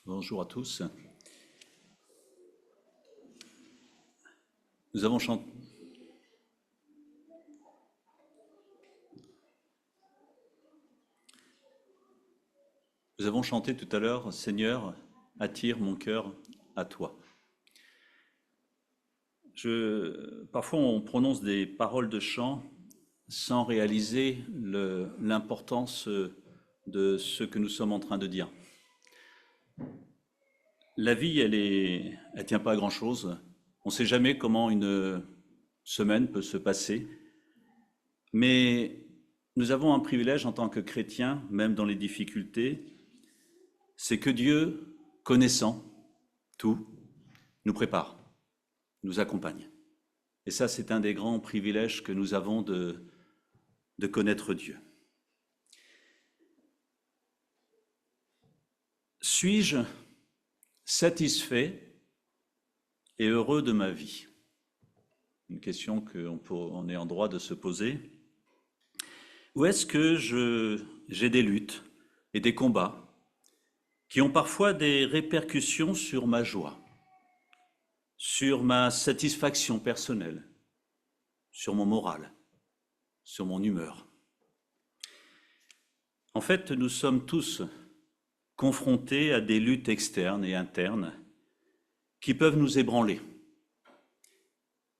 Bonjour à tous. Nous avons chanté. Nous avons chanté tout à l'heure, Seigneur, attire mon cœur à toi. Parfois, on prononce des paroles de chant sans réaliser l'importance de ce que nous sommes en train de dire. La vie, elle tient pas à grand-chose. On ne sait jamais comment une semaine peut se passer. Mais nous avons un privilège en tant que chrétiens, même dans les difficultés, c'est que Dieu, connaissant tout, nous prépare, nous accompagne. Et ça, c'est un des grands privilèges que nous avons de connaître Dieu. Suis-je satisfait et heureux de ma vie? Une question qu'on est en droit de se poser. Ou est-ce que j'ai des luttes et des combats qui ont parfois des répercussions sur ma joie, sur ma satisfaction personnelle, sur mon moral, sur mon humeur? En fait, nous sommes tous confrontés à des luttes externes et internes qui peuvent nous ébranler,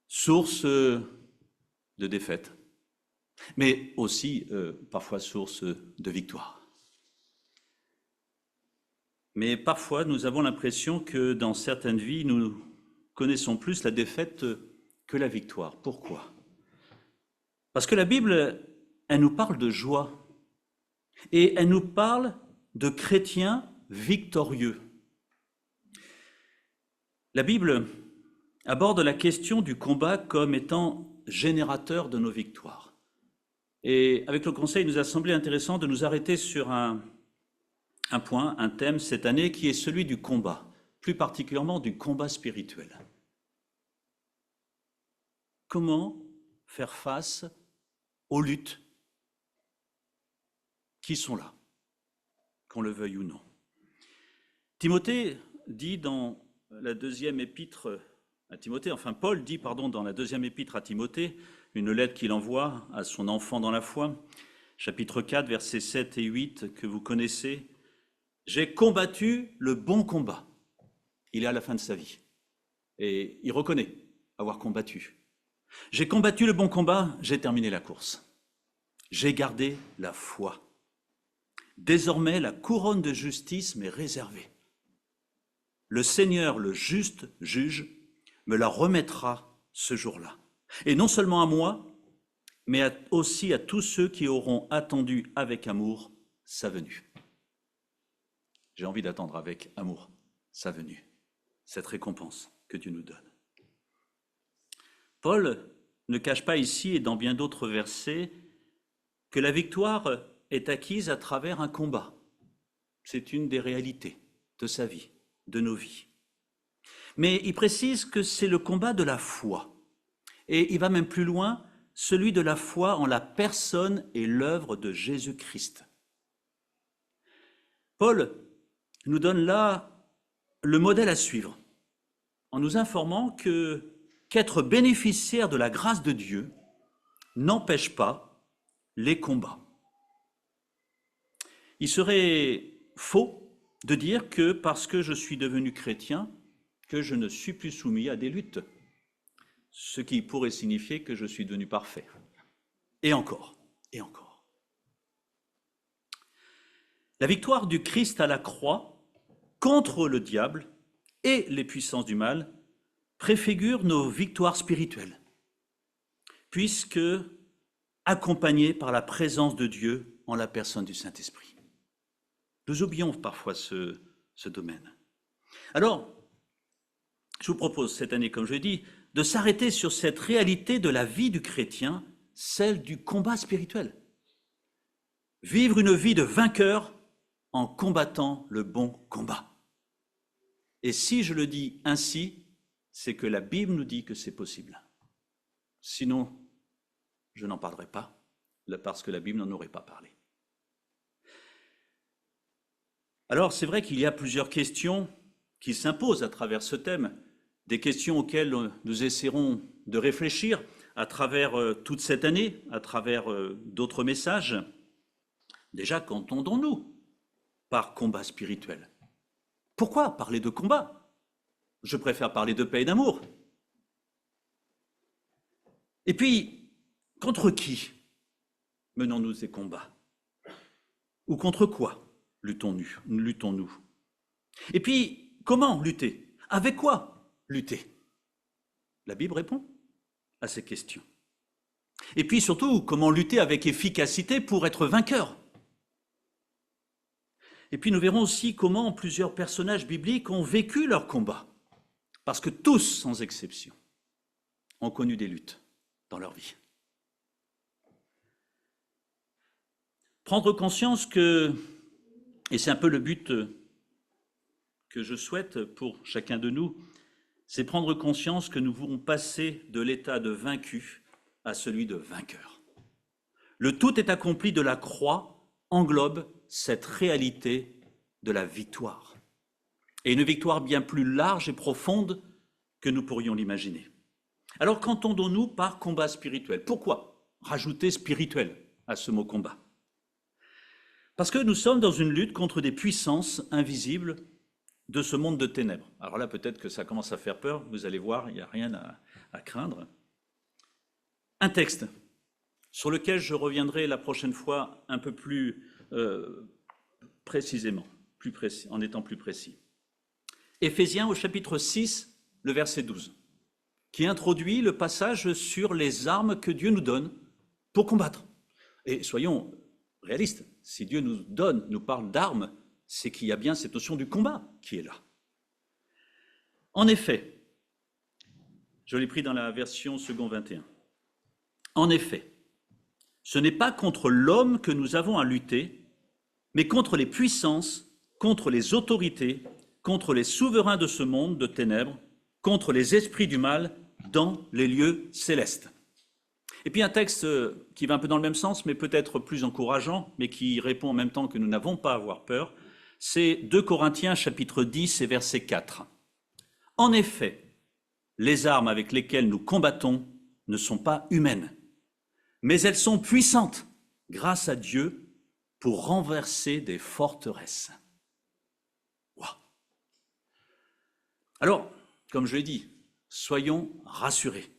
source de défaite, mais aussi parfois source de victoire. Mais parfois, nous avons l'impression que dans certaines vies, nous connaissons plus la défaite que la victoire. Pourquoi? Parce que la Bible, elle nous parle de joie et elle nous parle de chrétiens victorieux. La Bible aborde la question du combat comme étant générateur de nos victoires. Et avec le Conseil, il nous a semblé intéressant de nous arrêter sur un point, un thème cette année qui est celui du combat, plus particulièrement du combat spirituel. Comment faire face aux luttes qui sont là, qu'on le veuille ou non? Timothée dit dans la deuxième épître à Timothée, Paul dit, dans la deuxième épître à Timothée, une lettre qu'il envoie à son enfant dans la foi, chapitre 4, versets 7 et 8, que vous connaissez. J'ai combattu le bon combat. Il est à la fin de sa vie et il reconnaît avoir combattu. J'ai combattu le bon combat, j'ai terminé la course. J'ai gardé la foi. Désormais, la couronne de justice m'est réservée. Le Seigneur, le juste juge, me la remettra ce jour-là. Et non seulement à moi, mais aussi à tous ceux qui auront attendu avec amour sa venue. J'ai envie d'attendre avec amour sa venue, cette récompense que Dieu nous donne. Paul ne cache pas ici et dans bien d'autres versets que la victoire est acquise à travers un combat. C'est une des réalités de sa vie, de nos vies. Mais il précise que c'est le combat de la foi. Et il va même plus loin, celui de la foi en la personne et l'œuvre de Jésus-Christ. Paul nous donne là le modèle à suivre, en nous informant qu'être bénéficiaire de la grâce de Dieu n'empêche pas les combats. Il serait faux de dire que parce que je suis devenu chrétien, que je ne suis plus soumis à des luttes, ce qui pourrait signifier que je suis devenu parfait. Et encore, et encore. La victoire du Christ à la croix contre le diable et les puissances du mal préfigure nos victoires spirituelles, puisque accompagnées par la présence de Dieu en la personne du Saint-Esprit. Nous oublions parfois ce domaine. Alors, je vous propose cette année, comme je l'ai dit, de s'arrêter sur cette réalité de la vie du chrétien, celle du combat spirituel. Vivre une vie de vainqueur en combattant le bon combat. Et si je le dis ainsi, c'est que la Bible nous dit que c'est possible. Sinon, je n'en parlerai pas, parce que la Bible n'en aurait pas parlé. Alors c'est vrai qu'il y a plusieurs questions qui s'imposent à travers ce thème, des questions auxquelles nous essaierons de réfléchir à travers toute cette année, à travers d'autres messages. Déjà, qu'entendons-nous par combat spirituel? Pourquoi parler de combat? Je préfère parler de paix et d'amour. Et puis, contre qui menons-nous ces combats? Ou contre quoi luttons-nous? Et puis, comment lutter? Avec quoi lutter? La Bible répond à ces questions. Et puis surtout, comment lutter avec efficacité pour être vainqueur? Et puis nous verrons aussi comment plusieurs personnages bibliques ont vécu leur combat. Parce que tous, sans exception, ont connu des luttes dans leur vie. Prendre conscience que, et c'est un peu le but que je souhaite pour chacun de nous, c'est prendre conscience que nous voulons passer de l'état de vaincu à celui de vainqueur. Le tout est accompli de la croix englobe cette réalité de la victoire. Et une victoire bien plus large et profonde que nous pourrions l'imaginer. Alors qu'entendons-nous par combat spirituel? Pourquoi rajouter spirituel à ce mot combat? Parce que nous sommes dans une lutte contre des puissances invisibles de ce monde de ténèbres. Alors là, peut-être que ça commence à faire peur, vous allez voir, il n'y a rien à craindre. Un texte sur lequel je reviendrai la prochaine fois un peu plus précisément, en étant plus précis. Éphésiens au chapitre 6, le verset 12, qui introduit le passage sur les armes que Dieu nous donne pour combattre. Et soyons réalistes, si Dieu nous parle d'armes, c'est qu'il y a bien cette notion du combat qui est là. En effet, je l'ai pris dans la version second 21, en effet, ce n'est pas contre l'homme que nous avons à lutter, mais contre les puissances, contre les autorités, contre les souverains de ce monde de ténèbres, contre les esprits du mal dans les lieux célestes. Et puis un texte qui va un peu dans le même sens, mais peut-être plus encourageant, mais qui répond en même temps que nous n'avons pas à avoir peur, c'est 2 Corinthiens chapitre 10 et verset 4. En effet, les armes avec lesquelles nous combattons ne sont pas humaines, mais elles sont puissantes, grâce à Dieu, pour renverser des forteresses. Wow. Alors, comme je l'ai dit, soyons rassurés.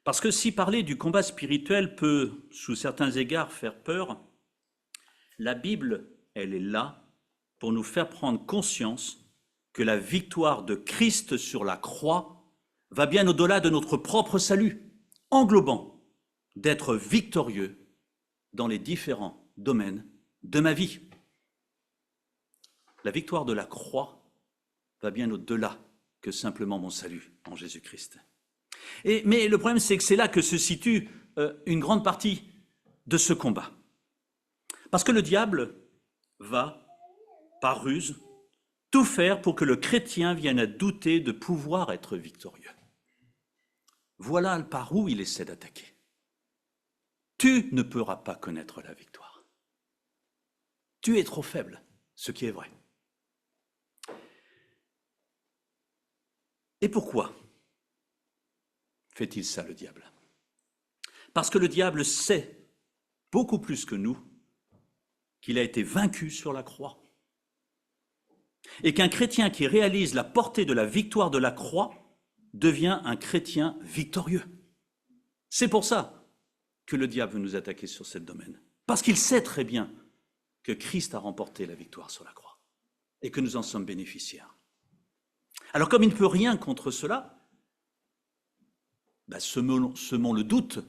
Parce que si parler du combat spirituel peut, sous certains égards, faire peur, la Bible, elle est là pour nous faire prendre conscience que la victoire de Christ sur la croix va bien au-delà de notre propre salut, englobant d'être victorieux dans les différents domaines de ma vie. La victoire de la croix va bien au-delà que simplement mon salut en Jésus-Christ. Mais le problème, c'est que c'est là que se situe une grande partie de ce combat. Parce que le diable va, par ruse, tout faire pour que le chrétien vienne à douter de pouvoir être victorieux. Voilà par où il essaie d'attaquer. Tu ne pourras pas connaître la victoire. Tu es trop faible, ce qui est vrai. Et pourquoi fait-il ça, le diable? Parce que le diable sait, beaucoup plus que nous, qu'il a été vaincu sur la croix. Et qu'un chrétien qui réalise la portée de la victoire de la croix devient un chrétien victorieux. C'est pour ça que le diable veut nous attaquer sur ce domaine. Parce qu'il sait très bien que Christ a remporté la victoire sur la croix et que nous en sommes bénéficiaires. Alors comme il ne peut rien contre cela, semons le doute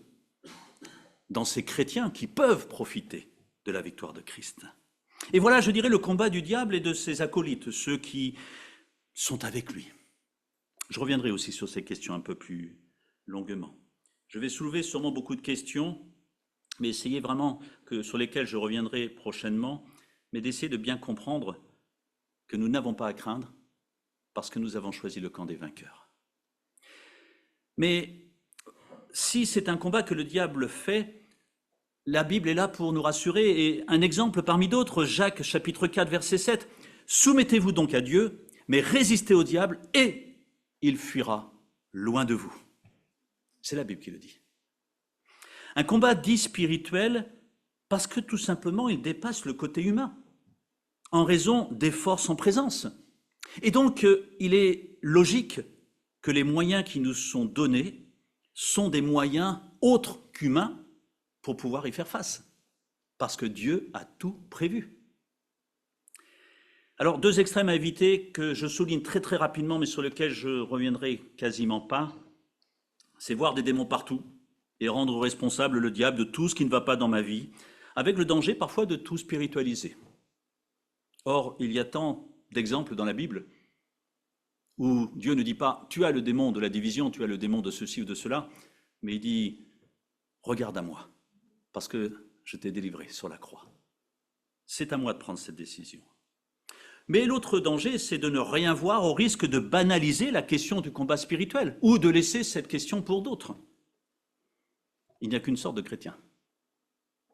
dans ces chrétiens qui peuvent profiter de la victoire de Christ. Et voilà, je dirais, le combat du diable et de ses acolytes, ceux qui sont avec lui. Je reviendrai aussi sur ces questions un peu plus longuement. Je vais soulever sûrement beaucoup de questions, mais essayez vraiment sur lesquelles je reviendrai prochainement, mais d'essayer de bien comprendre que nous n'avons pas à craindre parce que nous avons choisi le camp des vainqueurs. Mais si c'est un combat que le diable fait, la Bible est là pour nous rassurer. Et un exemple parmi d'autres, Jacques chapitre 4, verset 7. « Soumettez-vous donc à Dieu, mais résistez au diable et il fuira loin de vous. » C'est la Bible qui le dit. Un combat dit spirituel parce que tout simplement il dépasse le côté humain en raison des forces en présence. Et donc il est logique que les moyens qui nous sont donnés sont des moyens autres qu'humains pour pouvoir y faire face, parce que Dieu a tout prévu. Alors, deux extrêmes à éviter que je souligne très très rapidement, mais sur lesquels je reviendrai quasiment pas, c'est voir des démons partout et rendre responsable le diable de tout ce qui ne va pas dans ma vie, avec le danger parfois de tout spiritualiser. Or, il y a tant d'exemples dans la Bible où Dieu ne dit pas « tu as le démon de la division, tu as le démon de ceci ou de cela », mais il dit « regarde à moi, parce que je t'ai délivré sur la croix. C'est à moi de prendre cette décision. » Mais l'autre danger, c'est de ne rien voir au risque de banaliser la question du combat spirituel ou de laisser cette question pour d'autres. Il n'y a qu'une sorte de chrétiens,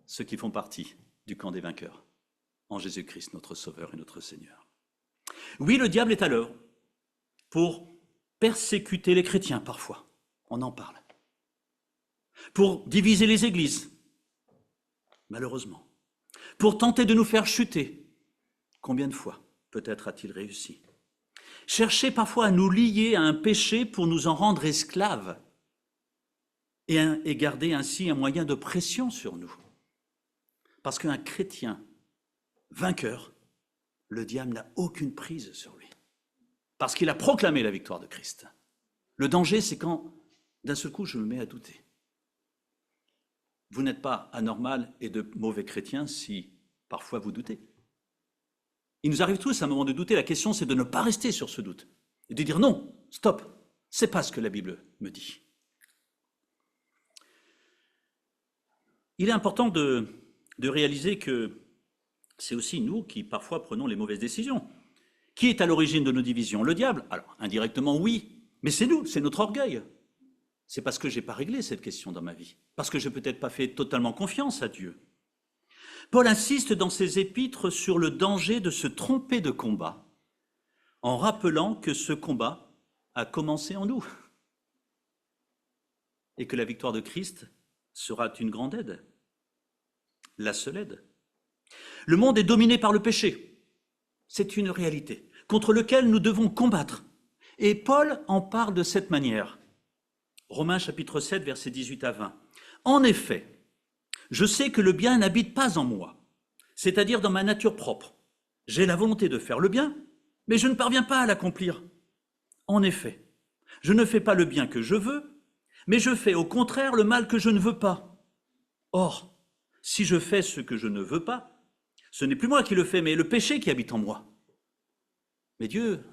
ceux qui font partie du camp des vainqueurs, en Jésus-Christ, notre Sauveur et notre Seigneur. Oui, le diable est à l'œuvre pour persécuter les chrétiens parfois, on en parle, pour diviser les églises, malheureusement, pour tenter de nous faire chuter. Combien de fois peut-être a-t-il réussi? Chercher parfois à nous lier à un péché pour nous en rendre esclaves et garder ainsi un moyen de pression sur nous. Parce qu'un chrétien vainqueur, le diable n'a aucune prise sur lui. Parce qu'il a proclamé la victoire de Christ. Le danger, c'est quand, d'un seul coup, je me mets à douter. Vous n'êtes pas anormal et de mauvais chrétien si parfois vous doutez. Il nous arrive tous à un moment de douter. La question, c'est de ne pas rester sur ce doute et de dire non, stop, c'est pas ce que la Bible me dit. Il est important de réaliser que c'est aussi nous qui parfois prenons les mauvaises décisions. Qui est à l'origine de nos divisions? Le diable? Alors, indirectement, oui, mais c'est nous, c'est notre orgueil. C'est parce que je n'ai pas réglé cette question dans ma vie, parce que je n'ai peut-être pas fait totalement confiance à Dieu. Paul insiste dans ses épîtres sur le danger de se tromper de combat, en rappelant que ce combat a commencé en nous, et que la victoire de Christ sera une grande aide, la seule aide. Le monde est dominé par le péché. C'est une réalité contre laquelle nous devons combattre. Et Paul en parle de cette manière. Romains chapitre 7, versets 18 à 20. En effet, je sais que le bien n'habite pas en moi, c'est-à-dire dans ma nature propre. J'ai la volonté de faire le bien, mais je ne parviens pas à l'accomplir. En effet, je ne fais pas le bien que je veux, mais je fais au contraire le mal que je ne veux pas. Or, si je fais ce que je ne veux pas, ce n'est plus moi qui le fais, mais le péché qui habite en moi. Mais Dieu,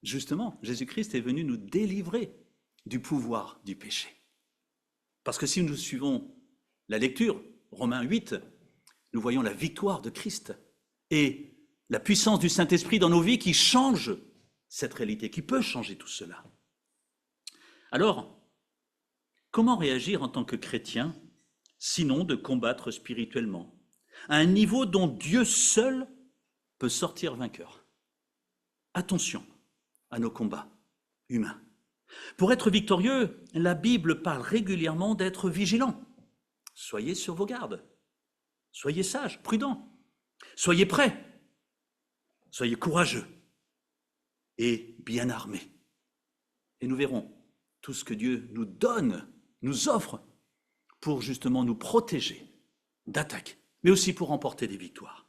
justement, Jésus-Christ est venu nous délivrer du pouvoir du péché. Parce que si nous suivons la lecture, Romains 8, nous voyons la victoire de Christ et la puissance du Saint-Esprit dans nos vies qui change cette réalité, qui peut changer tout cela. Alors, comment réagir en tant que chrétien, sinon de combattre spirituellement, à un niveau dont Dieu seul peut sortir vainqueur? Attention à nos combats humains. Pour être victorieux, la Bible parle régulièrement d'être vigilant. Soyez sur vos gardes, soyez sages, prudents, soyez prêts, soyez courageux et bien armés. Et nous verrons tout ce que Dieu nous donne, nous offre pour justement nous protéger d'attaques, mais aussi pour remporter des victoires.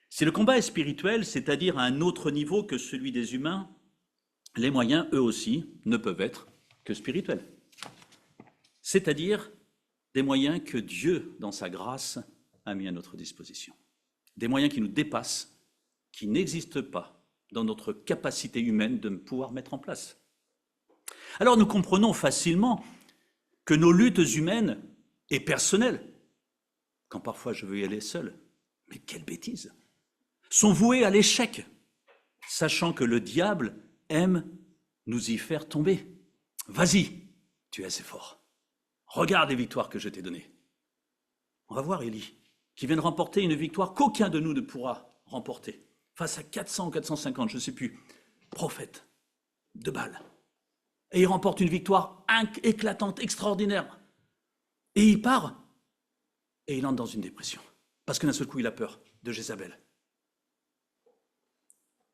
Si le combat est spirituel, c'est-à-dire à un autre niveau que celui des humains, les moyens, eux aussi, ne peuvent être que spirituels. C'est-à-dire des moyens que Dieu, dans sa grâce, a mis à notre disposition. Des moyens qui nous dépassent, qui n'existent pas dans notre capacité humaine de pouvoir mettre en place. Alors nous comprenons facilement que nos luttes humaines et personnelles, quand parfois je veux y aller seul, mais quelle bêtise, sont vouées à l'échec, sachant que le diable aime nous y faire tomber. Vas-y, tu es assez fort. Regarde les victoires que je t'ai données. On va voir Élie, qui vient de remporter une victoire qu'aucun de nous ne pourra remporter, face à 400 ou 450, je ne sais plus, prophètes de Baal. Et il remporte une victoire éclatante, extraordinaire. Et il part, et il entre dans une dépression, parce que d'un seul coup, il a peur de Jézabel.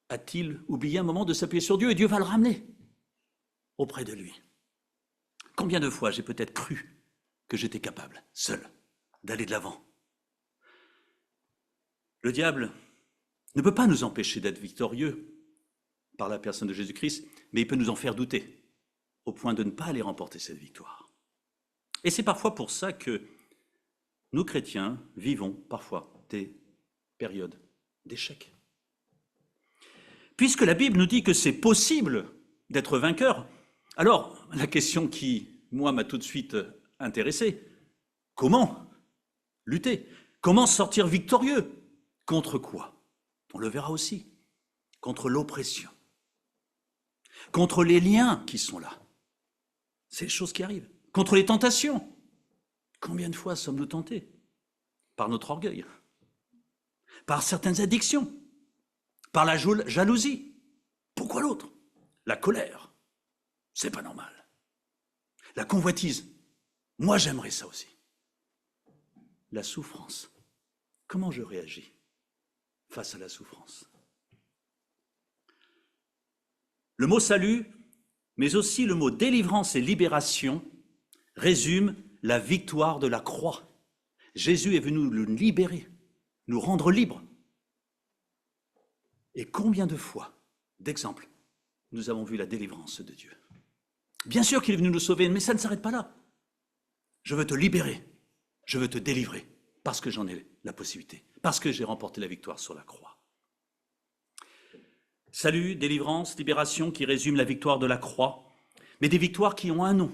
A-t-il oublié un moment de s'appuyer sur Dieu, et Dieu va le ramener auprès de lui? Combien de fois j'ai peut-être cru que j'étais capable, seul, d'aller de l'avant? Le diable ne peut pas nous empêcher d'être victorieux par la personne de Jésus-Christ, mais il peut nous en faire douter, au point de ne pas aller remporter cette victoire. Et c'est parfois pour ça que nous, chrétiens, vivons parfois des périodes d'échec. Puisque la Bible nous dit que c'est possible d'être vainqueur, alors la question qui, moi, m'a tout de suite intéressé, comment lutter? Comment sortir victorieux? Contre quoi? On le verra aussi. Contre l'oppression. Contre les liens qui sont là. C'est les choses qui arrivent. Contre les tentations. Combien de fois sommes-nous tentés? Par notre orgueil. Par certaines addictions. Par la jalousie. Pourquoi l'autre? La colère. C'est pas normal. La convoitise. Moi, j'aimerais ça aussi. La souffrance. Comment je réagis face à la souffrance? Le mot salut, mais aussi le mot délivrance et libération, résument la victoire de la croix. Jésus est venu nous libérer, nous rendre libres. Et combien de fois, d'exemples, nous avons vu la délivrance de Dieu? Bien sûr qu'il est venu nous sauver, mais ça ne s'arrête pas là. Je veux te libérer, je veux te délivrer, parce que j'en ai la possibilité, parce que j'ai remporté la victoire sur la croix. Salut, délivrance, libération qui résument la victoire de la croix, mais des victoires qui ont un nom,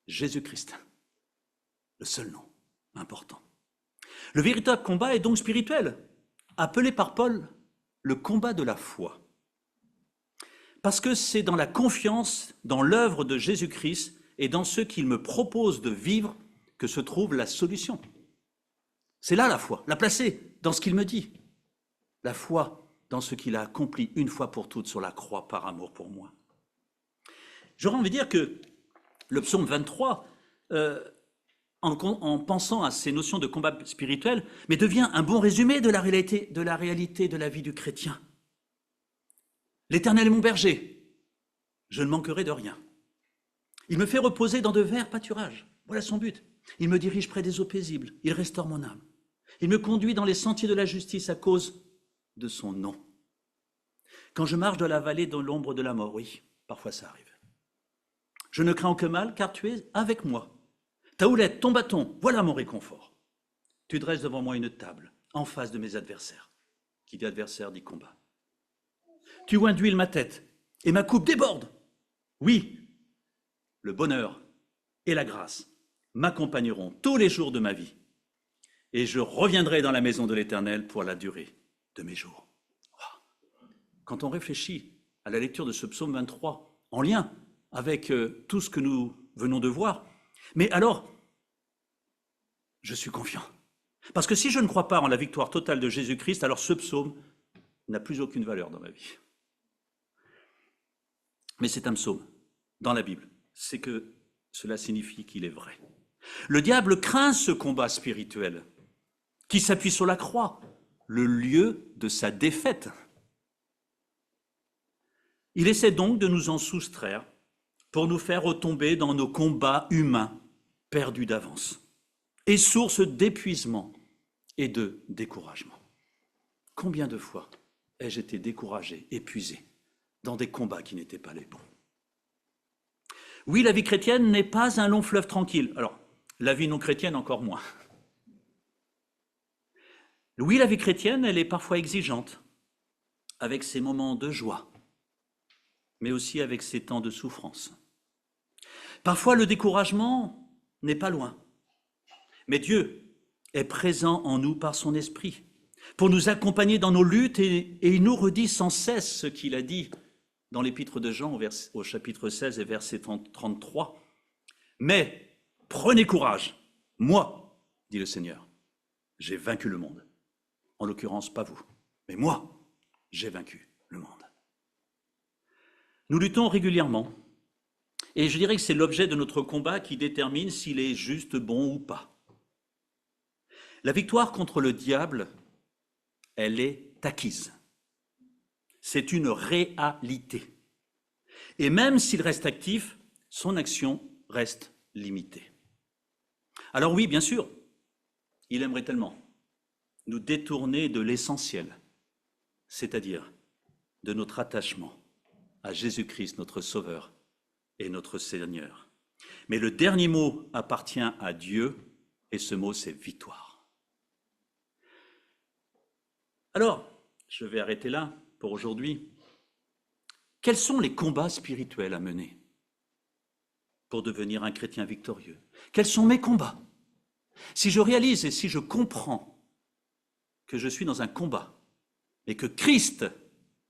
Jésus-Christ, le seul nom important. Le véritable combat est donc spirituel, appelé par Paul le combat de la foi. Parce que c'est dans la confiance dans l'œuvre de Jésus-Christ et dans ce qu'il me propose de vivre que se trouve la solution. C'est là la foi, la placer dans ce qu'il me dit. La foi dans ce qu'il a accompli une fois pour toutes sur la croix par amour pour moi. J'aurais envie de dire que le psaume 23, en pensant à ces notions de combat spirituel, mais devient un bon résumé de la réalité de la vie du chrétien. L'Éternel est mon berger, je ne manquerai de rien. Il me fait reposer dans de verts pâturages, voilà son but. Il me dirige près des eaux paisibles, il restaure mon âme. Il me conduit dans les sentiers de la justice à cause de son nom. Quand je marche dans la vallée de l'ombre de la mort, oui, parfois ça arrive. Je ne crains aucun mal, car tu es avec moi. Ta houlette, ton bâton, voilà mon réconfort. Tu dresses devant moi une table, en face de mes adversaires. Qui dit adversaire dit combat. Tu oins d'huile ma tête, et ma coupe déborde. Oui, le bonheur et la grâce m'accompagneront tous les jours de ma vie. Et je reviendrai dans la maison de l'Éternel pour la durée de mes jours. Quand on réfléchit à la lecture de ce psaume 23, en lien avec tout ce que nous venons de voir, mais alors, je suis confiant. Parce que si je ne crois pas en la victoire totale de Jésus-Christ, alors ce psaume n'a plus aucune valeur dans ma vie. Mais c'est un psaume dans la Bible. C'est que cela signifie qu'il est vrai. Le diable craint ce combat spirituel qui s'appuie sur la croix, le lieu de sa défaite. Il essaie donc de nous en soustraire pour nous faire retomber dans nos combats humains perdus d'avance et source d'épuisement et de découragement. Combien de fois ai-je été découragé, épuisé dans des combats qui n'étaient pas les bons? Oui, la vie chrétienne n'est pas un long fleuve tranquille. Alors, la vie non chrétienne encore moins. Oui, la vie chrétienne, elle est parfois exigeante, avec ses moments de joie, mais aussi avec ses temps de souffrance. Parfois, le découragement n'est pas loin, mais Dieu est présent en nous par son esprit, pour nous accompagner dans nos luttes, et il nous redit sans cesse ce qu'il a dit dans l'épître de Jean au chapitre 16 et verset 33. « Mais prenez courage, moi, dit le Seigneur, j'ai vaincu le monde. En l'occurrence, pas vous, mais moi, j'ai vaincu le monde. Nous luttons régulièrement, et je dirais que c'est l'objet de notre combat qui détermine s'il est juste, bon ou pas. La victoire contre le diable, elle est acquise. C'est une réalité. Et même s'il reste actif, son action reste limitée. Alors oui, bien sûr, il aimerait tellement nous détourner de l'essentiel, c'est-à-dire de notre attachement à Jésus-Christ, notre Sauveur et notre Seigneur. Mais le dernier mot appartient à Dieu, et ce mot, c'est victoire. Alors, je vais arrêter là pour aujourd'hui. Quels sont les combats spirituels à mener pour devenir un chrétien victorieux? Quels sont mes combats? Si je réalise et si je comprends que je suis dans un combat et que Christ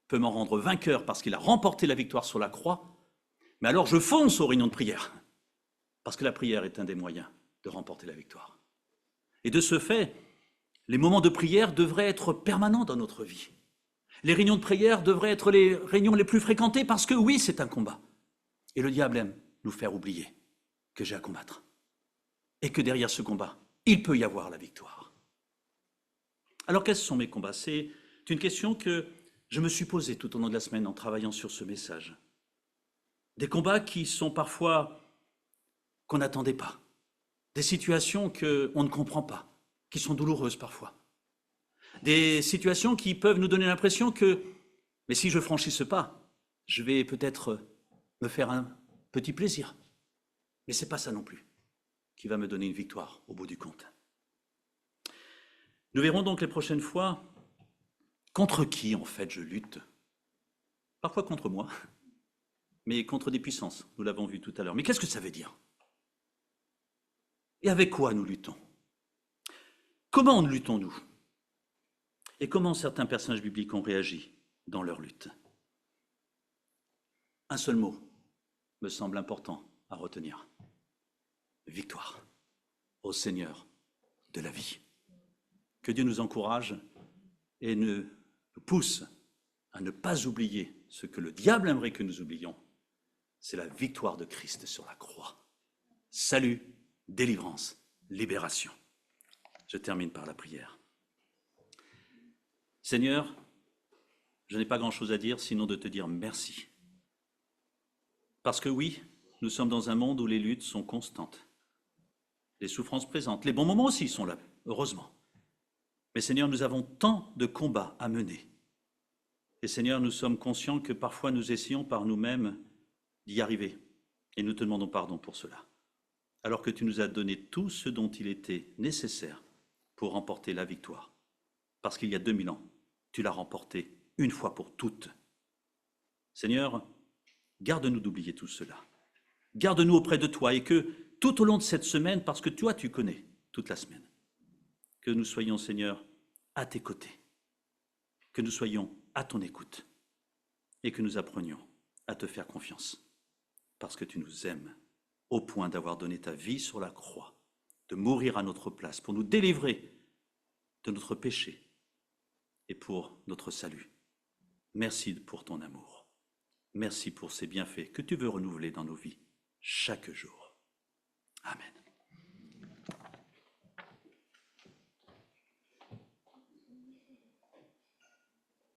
peut m'en rendre vainqueur parce qu'il a remporté la victoire sur la croix, mais alors je fonce aux réunions de prière, parce que la prière est un des moyens de remporter la victoire. Et de ce fait, les moments de prière devraient être permanents dans notre vie. Les réunions de prière devraient être les réunions les plus fréquentées parce que oui, c'est un combat. Et le diable aime nous faire oublier que j'ai à combattre. Et que derrière ce combat, il peut y avoir la victoire. Alors quels sont mes combats? C'est une question que je me suis posée tout au long de la semaine en travaillant sur ce message. Des combats qui sont parfois qu'on n'attendait pas. Des situations qu'on ne comprend pas, qui sont douloureuses parfois. Des situations qui peuvent nous donner l'impression que, mais si je franchis ce pas, je vais peut-être me faire un petit plaisir. Mais ce n'est pas ça non plus qui va me donner une victoire au bout du compte. Nous verrons donc les prochaines fois contre qui, en fait, je lutte. Parfois contre moi, mais contre des puissances, nous l'avons vu tout à l'heure. Mais qu'est-ce que ça veut dire? Et avec quoi nous luttons? Comment luttons-nous? Et comment certains personnages bibliques ont réagi dans leur lutte? Un seul mot me semble important à retenir. Victoire au Seigneur de la vie. Que Dieu nous encourage et nous pousse à ne pas oublier ce que le diable aimerait que nous oublions. C'est la victoire de Christ sur la croix. Salut, délivrance, libération. Je termine par la prière. Seigneur, je n'ai pas grand-chose à dire sinon de te dire merci. Parce que oui, nous sommes dans un monde où les luttes sont constantes. Les souffrances présentes, les bons moments aussi sont là, heureusement. Mais Seigneur, nous avons tant de combats à mener. Et Seigneur, nous sommes conscients que parfois nous essayons par nous-mêmes d'y arriver. Et nous te demandons pardon pour cela. Alors que tu nous as donné tout ce dont il était nécessaire pour remporter la victoire. Parce qu'il y a 2000 ans, tu l'as remporté une fois pour toutes. Seigneur, garde-nous d'oublier tout cela. Garde-nous auprès de toi et que tout au long de cette semaine, parce que toi, tu connais toute la semaine, que nous soyons, Seigneur, à tes côtés, que nous soyons à ton écoute et que nous apprenions à te faire confiance parce que tu nous aimes au point d'avoir donné ta vie sur la croix, de mourir à notre place pour nous délivrer de notre péché et pour notre salut. Merci pour ton amour. Merci pour ces bienfaits que tu veux renouveler dans nos vies chaque jour.